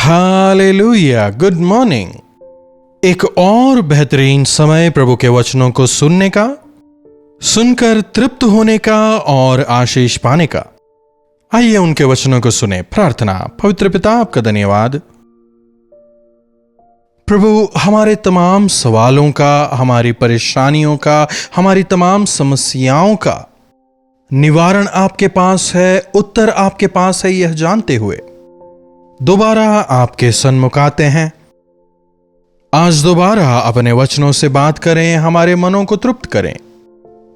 Hallelujah, good morning. एक और बेहतरीन समय प्रभु के वचनों को सुनने का, सुनकर तृप्त होने का और आशीष पाने का। आइए उनके वचनों को सुने। प्रार्थना। पवित्र पिता, आपका धन्यवाद प्रभु, हमारे तमाम सवालों का, हमारी परेशानियों का, हमारी तमाम समस्याओं का निवारण आपके पास है, उत्तर आपके पास है, यह जानते हुए दोबारा आपके सन्मुख आते हैं। आज दोबारा अपने वचनों से बात करें, हमारे मनों को तृप्त करें।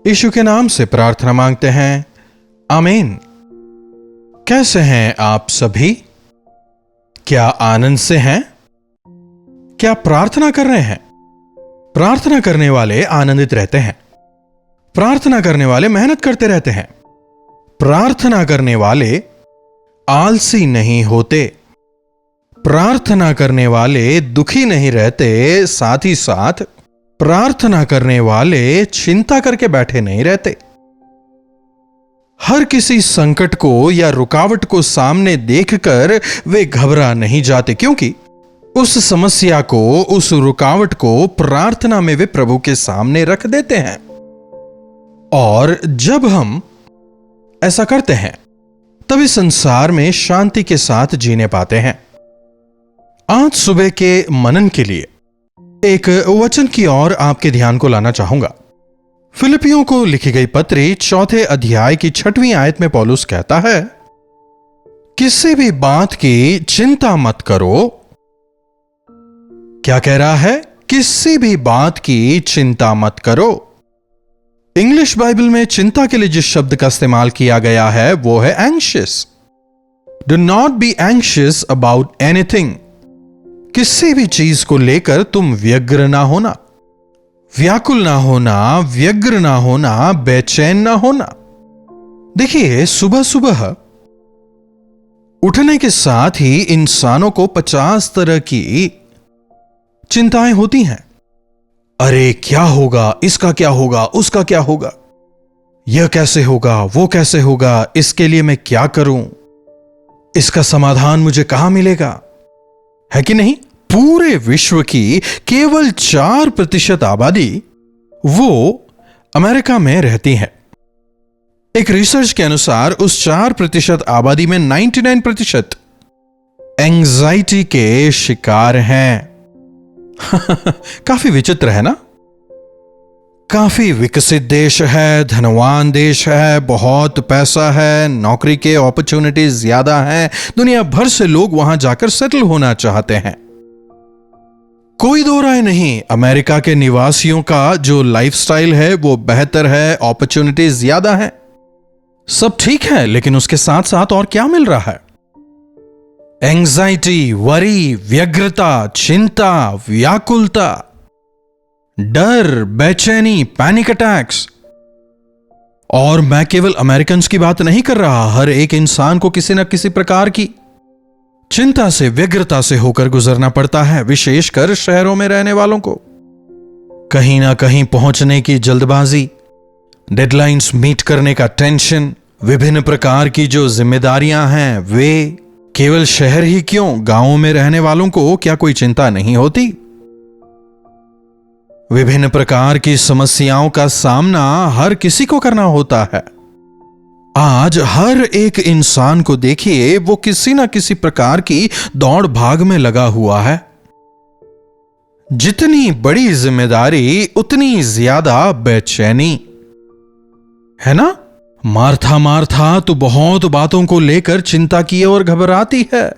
यीशु के नाम से प्रार्थना मांगते हैं, आमीन। कैसे हैं आप सभी? क्या आनंद से हैं? क्या प्रार्थना कर रहे हैं? प्रार्थना करने वाले आनंदित रहते हैं। प्रार्थना करने वाले मेहनत करते रहते हैं। प्रार्थना करने वाले आलसी नहीं होते। प्रार्थना करने वाले दुखी नहीं रहते। साथ ही साथ प्रार्थना करने वाले चिंता करके बैठे नहीं रहते। हर किसी संकट को या रुकावट को सामने देखकर वे घबरा नहीं जाते, क्योंकि उस समस्या को, उस रुकावट को प्रार्थना में वे प्रभु के सामने रख देते हैं। और जब हम ऐसा करते हैं तभी संसार में शांति के साथ जीने पाते हैं। आज सुबह के मनन के लिए एक वचन की ओर आपके ध्यान को लाना चाहूंगा। फिलिपियों को लिखी गई पत्री 4 अध्याय की 6वीं आयत में पौलुस कहता है, किसी भी बात की चिंता मत करो। क्या कह रहा है? किसी भी बात की चिंता मत करो। इंग्लिश बाइबल में चिंता के लिए जिस शब्द का इस्तेमाल किया गया है वो है anxious. Do not be anxious about anything. किसी भी चीज को लेकर तुम व्यग्र ना होना, व्याकुल ना होना, व्यग्र ना होना, बेचैन ना होना। देखिए, सुबह सुबह उठने के साथ ही इंसानों को 50 तरह की चिंताएं होती हैं। अरे क्या होगा, इसका क्या होगा, उसका क्या होगा, यह कैसे होगा, वो कैसे होगा, इसके लिए मैं क्या करूं, इसका समाधान मुझे कहां मिलेगा, है कि नहीं? पूरे विश्व की केवल 4% आबादी वो अमेरिका में रहती है। एक रिसर्च के अनुसार उस 4% आबादी में 99% एंजाइटी के शिकार हैं। काफी विचित्र है ना? काफी विकसित देश है, धनवान देश है, बहुत पैसा है, नौकरी के अपॉर्चुनिटीज ज्यादा हैं, दुनिया भर से लोग वहां जाकर सेटल होना चाहते हैं। कोई दो राय नहीं, अमेरिका के निवासियों का जो लाइफस्टाइल है वो बेहतर है, अपॉर्चुनिटीज ज्यादा है, सब ठीक है। लेकिन उसके साथ साथ और क्या मिल रहा है? एंजाइटी, वरी, व्यग्रता, चिंता, व्याकुलता, डर, बेचैनी, पैनिक अटैक्स। और मैं केवल अमेरिकन की बात नहीं कर रहा, हर एक इंसान को किसी न किसी प्रकार की चिंता से, व्यग्रता से होकर गुजरना पड़ता है, विशेषकर शहरों में रहने वालों को। कहीं ना कहीं पहुंचने की जल्दबाजी, डेडलाइंस मीट करने का टेंशन, विभिन्न प्रकार की जो जिम्मेदारियां हैं वे। केवल शहर ही क्यों, गांवों में रहने वालों को क्या कोई चिंता नहीं होती? विभिन्न प्रकार की समस्याओं का सामना हर किसी को करना होता है। आज हर एक इंसान को देखिए, वो किसी ना किसी प्रकार की दौड़ भाग में लगा हुआ है। जितनी बड़ी जिम्मेदारी उतनी ज्यादा बेचैनी, है ना? मार्था मार्था तो बहुत बातों को लेकर चिंता की ओर घबराती है।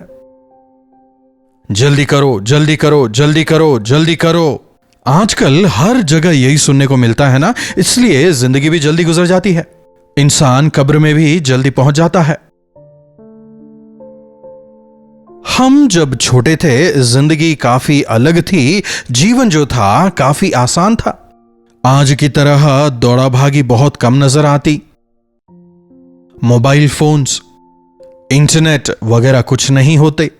जल्दी करो, जल्दी करो, जल्दी करो, जल्दी करो। आजकल हर जगह यही सुनने को मिलता है ना, इसलिए जिंदगी भी जल्दी गुजर जाती है। इंसान कब्र में भी जल्दी पहुंच जाता है। हम जब छोटे थे, जिंदगी काफी अलग थी, जीवन जो था काफी आसान था। आज की तरह दौड़ा भागी बहुत कम नजर आती। मोबाइल फोन्स, इंटरनेट वगैरह कुछ नहीं होते।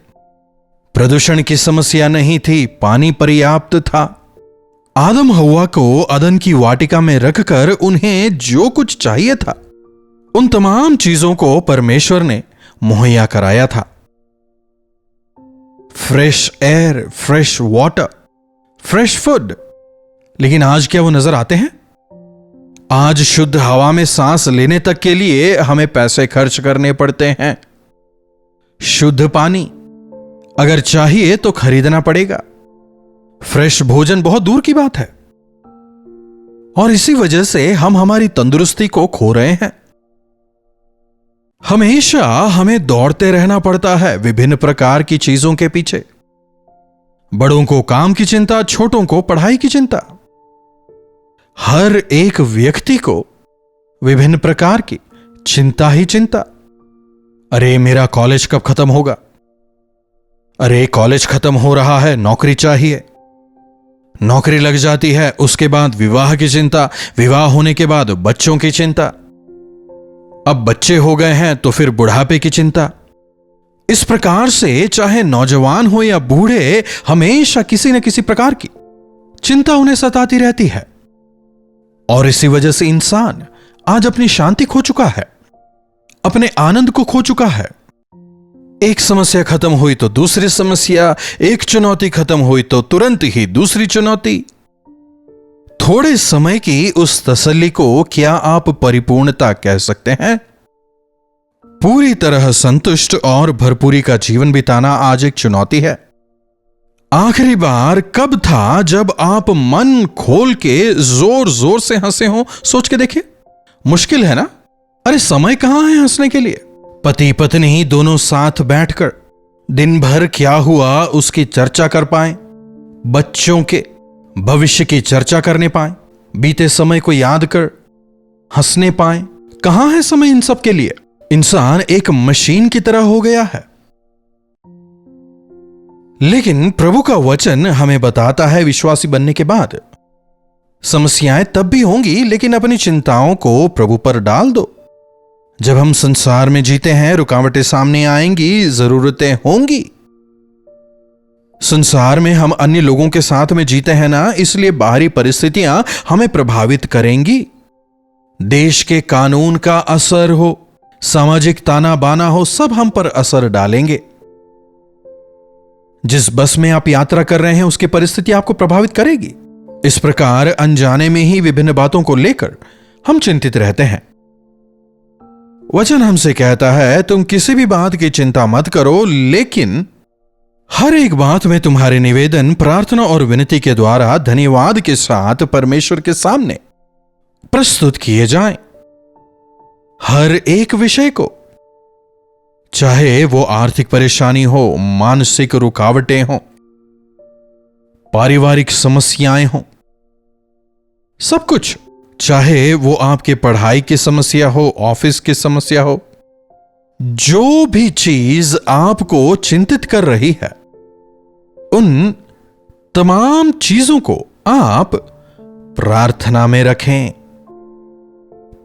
प्रदूषण की समस्या नहीं थी, पानी पर्याप्त था। आदम हव्वा को अदन की वाटिका में रखकर उन्हें जो कुछ चाहिए था उन तमाम चीजों को परमेश्वर ने मुहैया कराया था। Fresh air, fresh water, fresh food. लेकिन आज क्या वो नजर आते हैं? आज शुद्ध हवा में सांस लेने तक के लिए हमें पैसे खर्च करने पड़ते हैं। शुद्ध पानी अगर चाहिए तो खरीदना पड़ेगा। फ्रेश भोजन बहुत दूर की बात है। और इसी वजह से हम हमारी तंदुरुस्ती को खो रहे हैं। हमेशा हमें दौड़ते रहना पड़ता है विभिन्न प्रकार की चीजों के पीछे। बड़ों को काम की चिंता, छोटों को पढ़ाई की चिंता। हर एक व्यक्ति को विभिन्न प्रकार की चिंता ही चिंता। अरे मेरा कॉलेज कब खत्म होगा? अरे कॉलेज खत्म हो रहा है, नौकरी चाहिए। नौकरी लग जाती है, उसके बाद विवाह की चिंता, विवाह होने के बाद बच्चों की चिंता, अब बच्चे हो गए हैं तो फिर बुढ़ापे की चिंता। इस प्रकार से चाहे नौजवान हो या बूढ़े, हमेशा किसी न किसी प्रकार की चिंता उन्हें सताती रहती है। और इसी वजह से इंसान आज अपनी शांति खो चुका है, अपने आनंद को खो चुका है। एक समस्या खत्म हुई तो दूसरी समस्या, एक चुनौती खत्म हुई तो तुरंत ही दूसरी चुनौती। थोड़े समय की उस तसल्ली को क्या आप परिपूर्णता कह सकते हैं? पूरी तरह संतुष्ट और भरपूरी का जीवन बिताना आज एक चुनौती है। आखिरी बार कब था जब आप मन खोल के जोर जोर से हंसे हो? सोच के देखिए, मुश्किल है ना? अरे समय कहां है हंसने के लिए? पति पत्नी दोनों साथ बैठकर दिन भर क्या हुआ उसकी चर्चा कर पाए, बच्चों के भविष्य की चर्चा करने पाए, बीते समय को याद कर हंसने पाए। कहां है समय इन सब के लिए? इंसान एक मशीन की तरह हो गया है। लेकिन प्रभु का वचन हमें बताता है, विश्वासी बनने के बाद समस्याएं तब भी होंगी, लेकिन अपनी चिंताओं को प्रभु पर डाल दो। जब हम संसार में जीते हैं, रुकावटें सामने आएंगी, जरूरतें होंगी। संसार में हम अन्य लोगों के साथ में जीते हैं ना, इसलिए बाहरी परिस्थितियां हमें प्रभावित करेंगी। देश के कानून का असर हो, सामाजिक ताना बाना हो, सब हम पर असर डालेंगे। जिस बस में आप यात्रा कर रहे हैं उसकी परिस्थिति आपको प्रभावित करेगी। इस प्रकार अनजाने में ही विभिन्न बातों को लेकर हम चिंतित रहते हैं। वचन हमसे कहता है, तुम किसी भी बात की चिंता मत करो, लेकिन हर एक बात में तुम्हारे निवेदन, प्रार्थना और विनती के द्वारा धन्यवाद के साथ परमेश्वर के सामने प्रस्तुत किए जाएं। हर एक विषय को, चाहे वो आर्थिक परेशानी हो, मानसिक रुकावटें हो, पारिवारिक समस्याएं हो, सब कुछ, चाहे वो आपके पढ़ाई की समस्या हो, ऑफिस की समस्या हो, जो भी चीज आपको चिंतित कर रही है, उन तमाम चीजों को आप प्रार्थना में रखें।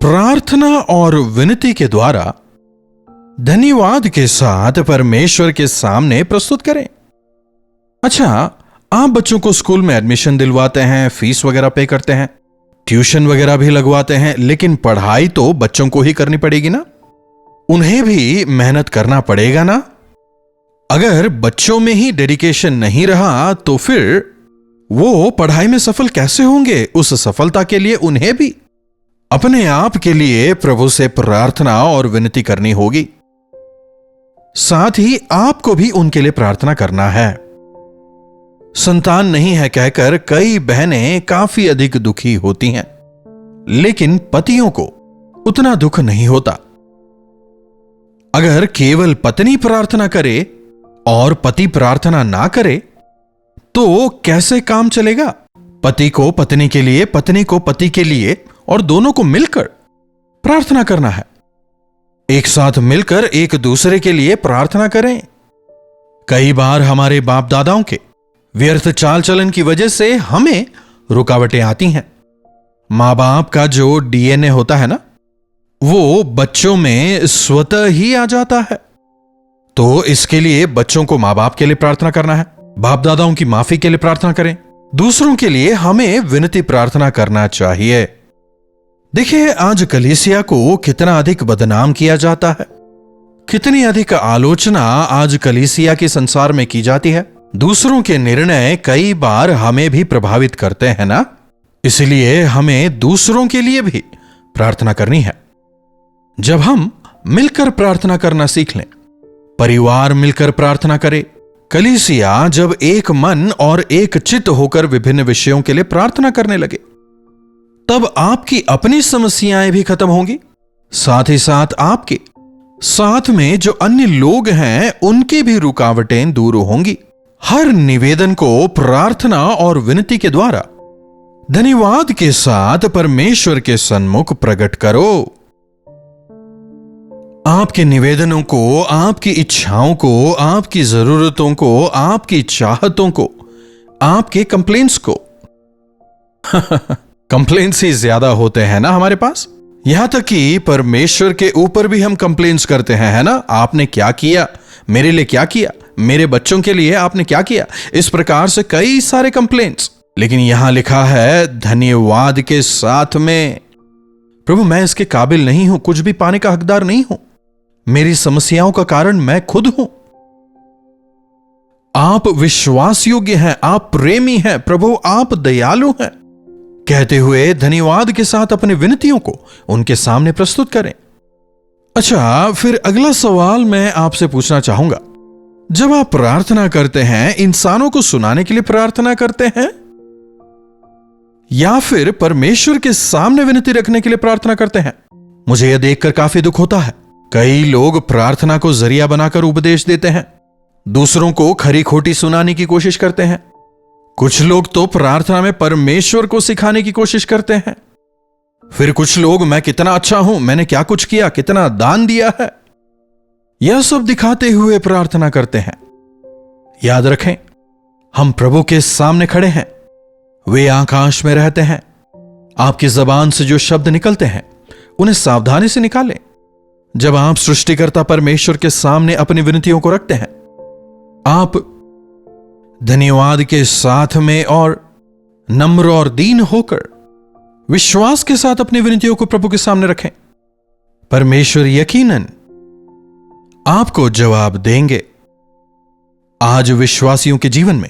प्रार्थना और विनती के द्वारा धन्यवाद के साथ परमेश्वर के सामने प्रस्तुत करें। अच्छा, आप बच्चों को स्कूल में एडमिशन दिलवाते हैं, फीस वगैरह पे करते हैं, ट्यूशन वगैरह भी लगवाते हैं, लेकिन पढ़ाई तो बच्चों को ही करनी पड़ेगी ना, उन्हें भी मेहनत करना पड़ेगा ना। अगर बच्चों में ही डेडिकेशन नहीं रहा तो फिर वो पढ़ाई में सफल कैसे होंगे? उस सफलता के लिए उन्हें भी अपने आप के लिए प्रभु से प्रार्थना और विनती करनी होगी। साथ ही आपको भी उनके लिए प्रार्थना करना है। संतान नहीं है कहकर कई बहनें काफी अधिक दुखी होती हैं, लेकिन पतियों को उतना दुख नहीं होता। अगर केवल पत्नी प्रार्थना करे और पति प्रार्थना ना करे तो कैसे काम चलेगा? पति को पत्नी के लिए, पत्नी को पति के लिए, और दोनों को मिलकर प्रार्थना करना है। एक साथ मिलकर एक दूसरे के लिए प्रार्थना करें। कई बार हमारे बाप दादाओं के व्यर्थ चाल चलन की वजह से हमें रुकावटें आती हैं। मां बाप का जो डीएनए होता है ना, वो बच्चों में स्वतः ही आ जाता है। तो इसके लिए बच्चों को मां बाप के लिए प्रार्थना करना है, बाप दादाओं की माफी के लिए प्रार्थना करें, दूसरों के लिए हमें विनती प्रार्थना करना चाहिए। देखिए, आज कलीसिया को कितना अधिक बदनाम किया जाता है। कितनी अधिक आलोचना आज कलीसिया के संसार में की जाती है। दूसरों के निर्णय कई बार हमें भी प्रभावित करते हैं ना, इसलिए हमें दूसरों के लिए भी प्रार्थना करनी है। जब हम मिलकर प्रार्थना करना सीख लें, परिवार मिलकर प्रार्थना करे, कलीसिया जब एक मन और एक चित्त होकर विभिन्न विषयों के लिए प्रार्थना करने लगे, तब आपकी अपनी समस्याएं भी खत्म होंगी, साथ ही साथ आपके साथ में जो अन्य लोग हैं उनकी भी रुकावटें दूर होंगी। हर निवेदन को प्रार्थना और विनती के द्वारा धन्यवाद के साथ परमेश्वर के सन्मुख प्रकट करो। आपके निवेदनों को, आपकी इच्छाओं को, आपकी जरूरतों को, आपकी चाहतों को, आपके कंप्लेंट्स को कंप्लेंट्स ही ज्यादा होते हैं ना हमारे पास। यहां तक कि परमेश्वर के ऊपर भी हम कंप्लेंट्स करते हैं, है ना। आपने क्या किया, मेरे लिए क्या किया, मेरे बच्चों के लिए आपने क्या किया, इस प्रकार से कई सारे कंप्लेंट्स। लेकिन यहां लिखा है धन्यवाद के साथ में, प्रभु मैं इसके काबिल नहीं हूं, कुछ भी पाने का हकदार नहीं हूं, मेरी समस्याओं का कारण मैं खुद हूं। आप विश्वास योग्य हैं, आप प्रेमी हैं, प्रभु आप दयालु हैं, कहते हुए धन्यवाद के साथ अपनी विनतियों को उनके सामने प्रस्तुत करें। अच्छा, फिर अगला सवाल मैं आपसे पूछना चाहूंगा, जब आप प्रार्थना करते हैं, इंसानों को सुनाने के लिए प्रार्थना करते हैं या फिर परमेश्वर के सामने विनती रखने के लिए प्रार्थना करते हैं? मुझे यह देखकर काफी दुख होता है। कई लोग प्रार्थना को जरिया बनाकर उपदेश देते हैं, दूसरों को खरी खोटी सुनाने की कोशिश करते हैं। कुछ लोग तो प्रार्थना में परमेश्वर को सिखाने की कोशिश करते हैं। फिर कुछ लोग मैं कितना अच्छा हूं, मैंने क्या कुछ किया, कितना दान दिया है, यह सब दिखाते हुए प्रार्थना करते हैं। याद रखें, हम प्रभु के सामने खड़े हैं, वे आकाश में रहते हैं। आपकी जबान से जो शब्द निकलते हैं उन्हें सावधानी से निकालें। जब आप सृष्टिकर्ता परमेश्वर के सामने अपनी विनतियों को रखते हैं, आप धन्यवाद के साथ में और नम्र और दीन होकर विश्वास के साथ अपनी विनतियों को प्रभु के सामने रखें। परमेश्वर यकीनन आपको जवाब देंगे। आज विश्वासियों के जीवन में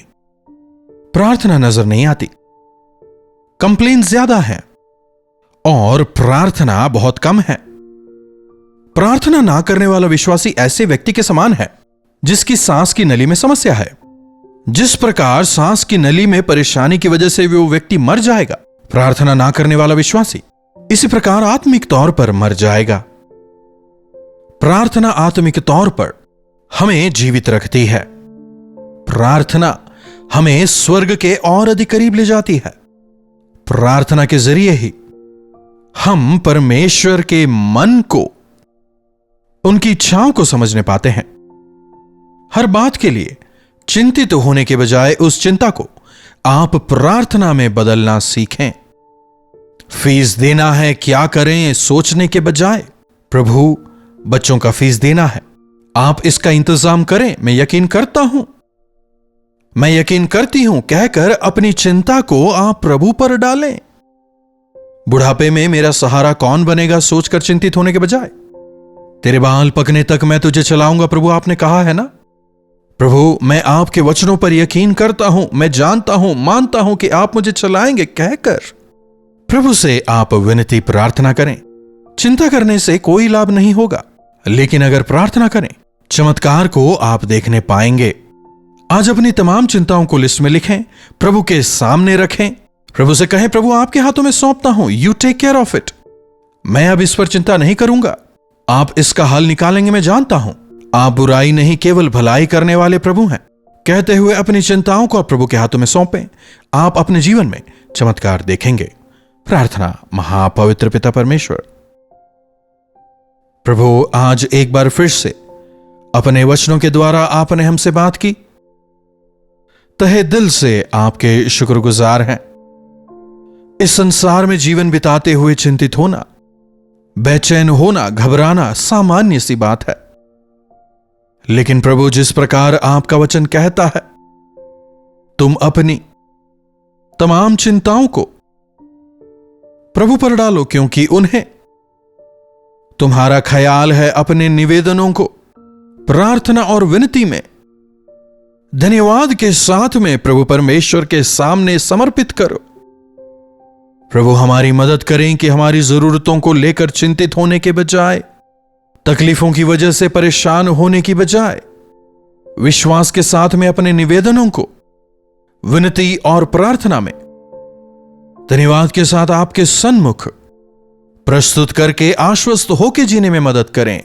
प्रार्थना नजर नहीं आती, कंप्लेन ज्यादा है और प्रार्थना बहुत कम है। प्रार्थना ना करने वाला विश्वासी ऐसे व्यक्ति के समान है जिसकी सांस की नली में समस्या है। जिस प्रकार सांस की नली में परेशानी की वजह से वो व्यक्ति मर जाएगा, प्रार्थना ना करने वाला विश्वासी इसी प्रकार आत्मिक तौर पर मर जाएगा। प्रार्थना आत्मिक तौर पर हमें जीवित रखती है। प्रार्थना हमें स्वर्ग के और अधिक करीब ले जाती है। प्रार्थना के जरिए ही हम परमेश्वर के मन को, उनकी इच्छाओं को समझने पाते हैं। हर बात के लिए चिंतित होने के बजाय उस चिंता को आप प्रार्थना में बदलना सीखें। फीस देना है, क्या करें सोचने के बजाय प्रभु बच्चों का फीस देना है, आप इसका इंतजाम करें, मैं यकीन करता हूं, मैं यकीन करती हूं कहकर अपनी चिंता को आप प्रभु पर डालें। बुढ़ापे में मेरा सहारा कौन बनेगा सोचकर चिंतित होने के बजाय तेरे बाल पकने तक मैं तुझे चलाऊंगा, प्रभु आपने कहा है ना। प्रभु मैं आपके वचनों पर यकीन करता हूं, मैं जानता हूं, मानता हूं कि आप मुझे चलाएंगे कहकर प्रभु से आप विनती प्रार्थना करें। चिंता करने से कोई लाभ नहीं होगा, लेकिन अगर प्रार्थना करें चमत्कार को आप देखने पाएंगे। आज अपनी तमाम चिंताओं को लिस्ट में लिखें, प्रभु के सामने रखें, प्रभु से कहें प्रभु आपके हाथों में सौंपता हूं, you take care of it. मैं अब इस पर चिंता नहीं करूंगा, आप इसका हल निकालेंगे, मैं जानता हूं आप बुराई नहीं केवल भलाई करने वाले प्रभु हैं। कहते हुए अपनी चिंताओं को आप प्रभु के हाथों में सौंपें, आप अपने जीवन में चमत्कार देखेंगे। प्रार्थना। महापवित्र पिता परमेश्वर, प्रभु आज एक बार फिर से अपने वचनों के द्वारा आपने हमसे बात की, तहे दिल से आपके शुक्रगुजार हैं। इस संसार में जीवन बिताते हुए चिंतित होना, बेचैन होना, घबराना सामान्य सी बात है, लेकिन प्रभु जिस प्रकार आपका वचन कहता है, तुम अपनी तमाम चिंताओं को प्रभु पर डालो, क्योंकि उन्हें तुम्हारा ख्याल है अपने निवेदनों को प्रार्थना और विनती में धन्यवाद के साथ में प्रभु परमेश्वर के सामने समर्पित करो। प्रभु हमारी मदद करें कि हमारी जरूरतों को लेकर चिंतित होने के बजाय, तकलीफों की वजह से परेशान होने की बजाय, विश्वास के साथ में अपने निवेदनों को विनती और प्रार्थना में धन्यवाद के साथ आपके सन्मुख प्रस्तुत करके आश्वस्त होकर जीने में मदद करें।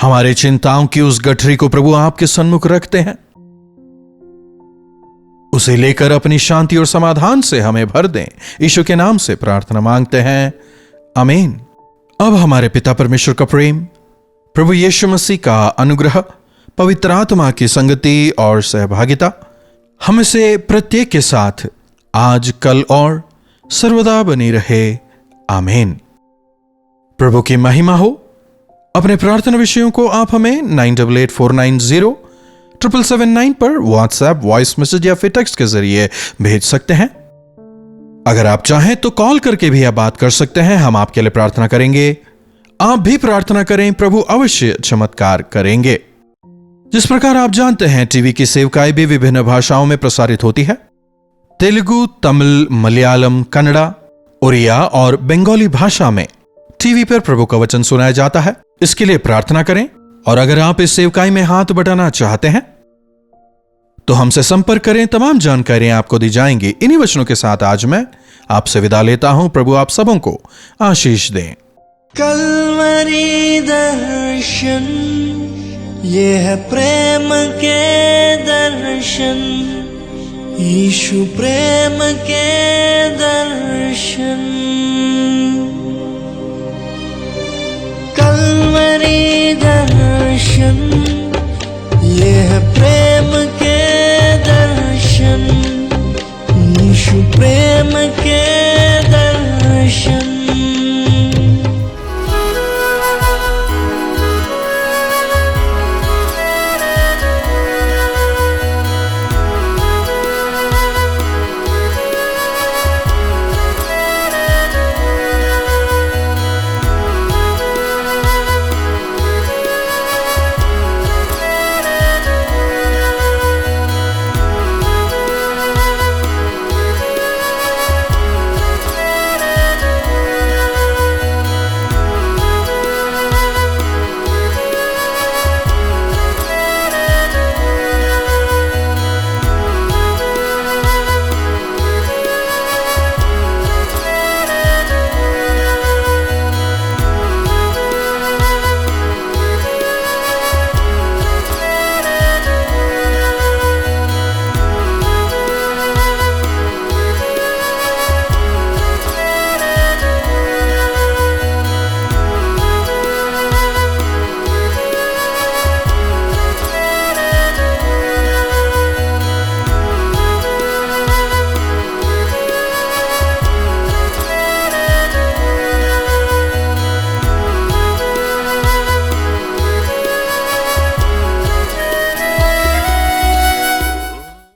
हमारे चिंताओं की उस गठरी को प्रभु आपके सन्मुख रखते हैं, उसे लेकर अपनी शांति और समाधान से हमें भर दें। यीशु के नाम से प्रार्थना मांगते हैं, आमीन। अब हमारे पिता परमेश्वर का प्रेम, प्रभु यीशु मसीह का अनुग्रह, पवित्र आत्मा की संगति और सहभागिता हम से प्रत्येक के साथ आज, कल और सर्वदा बनी रहे, आमीन। प्रभु की महिमा हो। अपने प्रार्थना विषयों को आप हमें 9884907779 पर व्हाट्सएप वॉइस मैसेज या फिर टेक्स्ट के जरिए भेज सकते हैं। अगर आप चाहें तो कॉल करके भी आप बात कर सकते हैं, हम आपके लिए प्रार्थना करेंगे। आप भी प्रार्थना करें, प्रभु अवश्य चमत्कार करेंगे। जिस प्रकार आप जानते हैं, टीवी की सेवकाई भी विभिन्न भाषाओं में प्रसारित होती है। तेलुगु, तमिल, मलयालम, कन्नड़ा, उड़िया और बंगाली भाषा में टीवी पर प्रभु का वचन सुनाया जाता है। इसके लिए प्रार्थना करें। और अगर आप इस सेवकाई में हाथ बटाना चाहते हैं तो हमसे संपर्क करें। तमाम जानकारियां आपको दी जाएंगी। इन्हीं वचनों के साथ आज मैं आपसे विदा लेता हूं। प्रभु आप सबों को आशीष दें। कल्वरी दर्शन, ये है प्रेम के दर्शन, यीशु प्रेम के दर्शन।